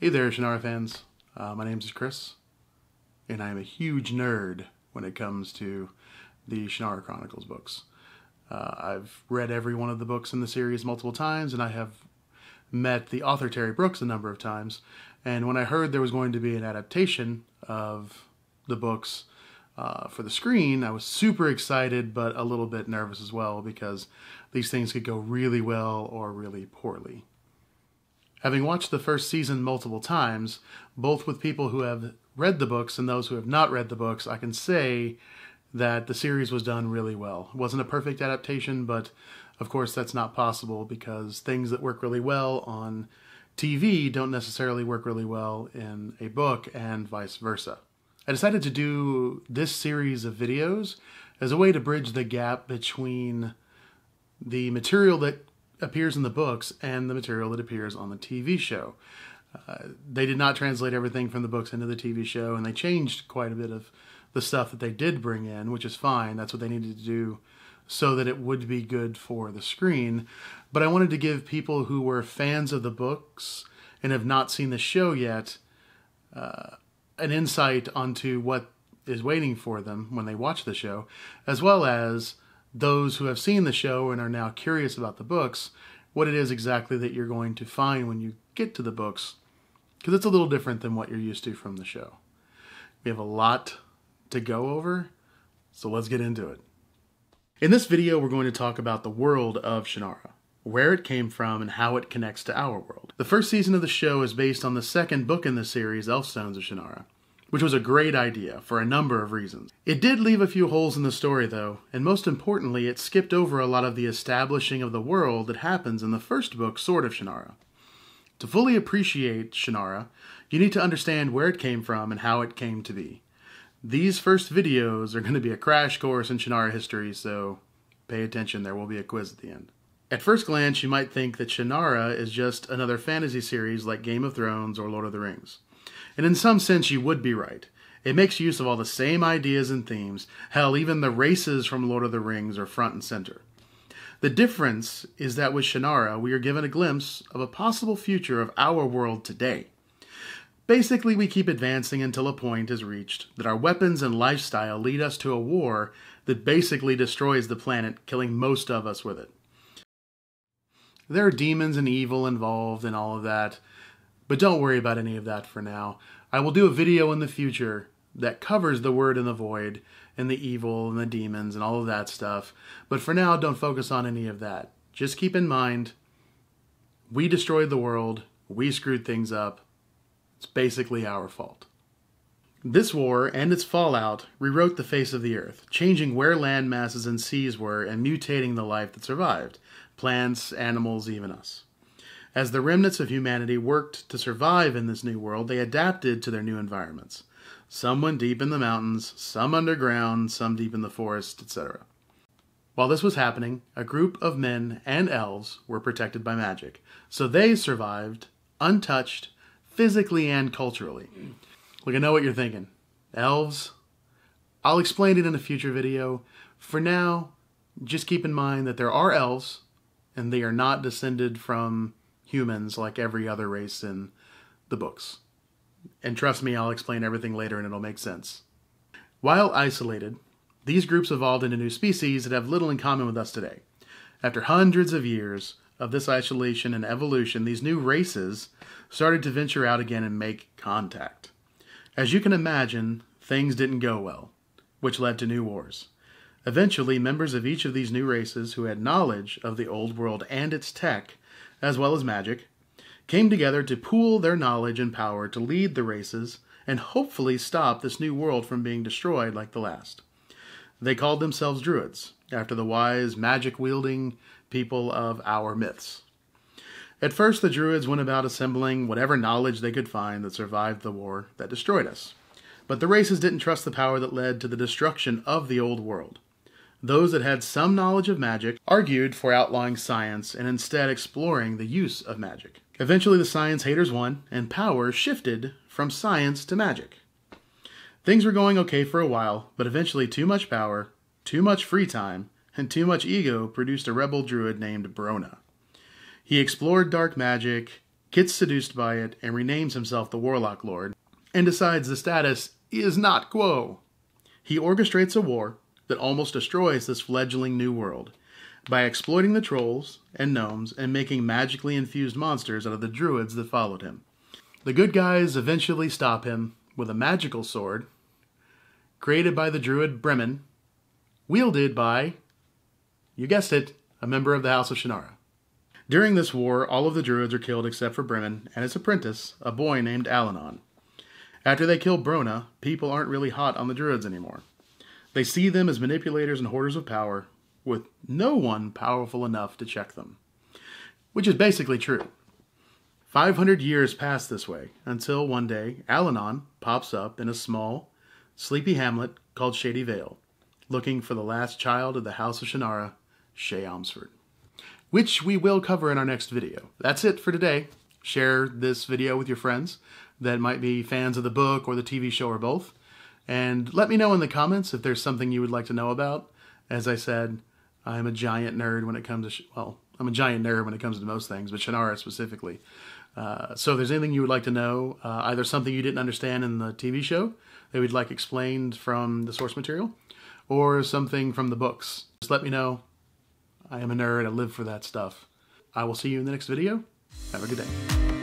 Hey there, Shannara fans. My name is Chris, and I am a huge nerd when it comes to the Shannara Chronicles books. I've read every one of the books in the series multiple times, and I have met the author Terry Brooks a number of times. And when I heard there was going to be an adaptation of the books for the screen, I was super excited, but a little bit nervous as well, because these things could go really well or really poorly. Having watched the first season multiple times, both with people who have read the books and those who have not read the books, I can say that the series was done really well. It wasn't a perfect adaptation, but of course that's not possible because things that work really well on TV don't necessarily work really well in a book and vice versa. I decided to do this series of videos as a way to bridge the gap between the material that appears in the books and the material that appears on the TV show. They did not translate everything from the books into the TV show, and they changed quite a bit of the stuff that they did bring in, which is fine. That's what they needed to do so that it would be good for the screen. But I wanted to give people who were fans of the books and have not seen the show yet an insight onto what is waiting for them when they watch the show, as well as those who have seen the show and are now curious about the books, what it is exactly that you're going to find when you get to the books, because it's a little different than what you're used to from the show. We have a lot to go over, so let's get into it. In this video, we're going to talk about the world of Shannara, where it came from and how it connects to our world. The first season of the show is based on the second book in the series, Elfstones of Shannara, which was a great idea for a number of reasons. It did leave a few holes in the story though, and most importantly, it skipped over a lot of the establishing of the world that happens in the first book, Sword of Shannara. To fully appreciate Shannara, you need to understand where it came from and how it came to be. These first videos are going to be a crash course in Shannara history, so pay attention, there will be a quiz at the end. At first glance, you might think that Shannara is just another fantasy series like Game of Thrones or Lord of the Rings. And in some sense, you would be right. It makes use of all the same ideas and themes. Hell, even the races from Lord of the Rings are front and center. The difference is that with Shannara, we are given a glimpse of a possible future of our world today. Basically, we keep advancing until a point is reached that our weapons and lifestyle lead us to a war that basically destroys the planet, killing most of us with it. There are demons and evil involved and all of that, but don't worry about any of that for now. I will do a video in the future that covers the word and the void and the evil and the demons and all of that stuff. But for now, don't focus on any of that. Just keep in mind, we destroyed the world. We screwed things up. It's basically our fault. This war and its fallout rewrote the face of the earth, changing where land masses and seas were and mutating the life that survived. Plants, animals, even us. As the remnants of humanity worked to survive in this new world, they adapted to their new environments. Some went deep in the mountains, some underground, some deep in the forest, etc. While this was happening, a group of men and elves were protected by magic, so they survived untouched, physically and culturally. Look, I know what you're thinking. Elves? I'll explain it in a future video. For now, just keep in mind that there are elves, and they are not descended from humans like every other race in the books. And trust me, I'll explain everything later and it'll make sense. While isolated, these groups evolved into new species that have little in common with us today. After hundreds of years of this isolation and evolution, these new races started to venture out again and make contact. As you can imagine, things didn't go well, which led to new wars. Eventually, members of each of these new races who had knowledge of the old world and its tech, as well as magic, came together to pool their knowledge and power to lead the races and hopefully stop this new world from being destroyed like the last. They called themselves DRUIDS, after the wise, magic-wielding people of our myths. At first, the DRUIDS went about assembling whatever knowledge they could find that survived the war that destroyed us. But the races didn't trust the power that led to the destruction of the old world. Those that had some knowledge of magic argued for outlawing science and instead exploring the use of magic. Eventually the science haters won, and power shifted from science to magic. Things were going okay for a while, but eventually too much power, too much free time, and too much ego produced a rebel druid named Brona. He explored dark magic, gets seduced by it and renames himself the Warlock Lord, and decides the status is not quo. He orchestrates a war that almost destroys this fledgling new world by exploiting the trolls and gnomes and making magically infused monsters out of the druids that followed him. The good guys eventually stop him with a magical sword created by the druid Bremen, wielded by, you guessed it, a member of the House of Shannara. During this war, all of the druids are killed except for Bremen and his apprentice, a boy named Alanon. After they kill Brona, people aren't really hot on the druids anymore. They see them as manipulators and hoarders of power, with no one powerful enough to check them. Which is basically true. 500 years pass this way, until one day, Alanon pops up in a small, sleepy hamlet called Shady Vale, looking for the last child of the House of Shannara, Shay Omsford, which we will cover in our next video. That's it for today. Share this video with your friends that might be fans of the book or the TV show or both. And let me know in the comments if there's something you would like to know about. As I said, I'm a giant nerd when it comes to, I'm a giant nerd when it comes to most things, but Shannara specifically. So if there's anything you would like to know, either something you didn't understand in the TV show that we'd like explained from the source material, or something from the books, just let me know. I am a nerd. I live for that stuff. I will see you in the next video. Have a good day.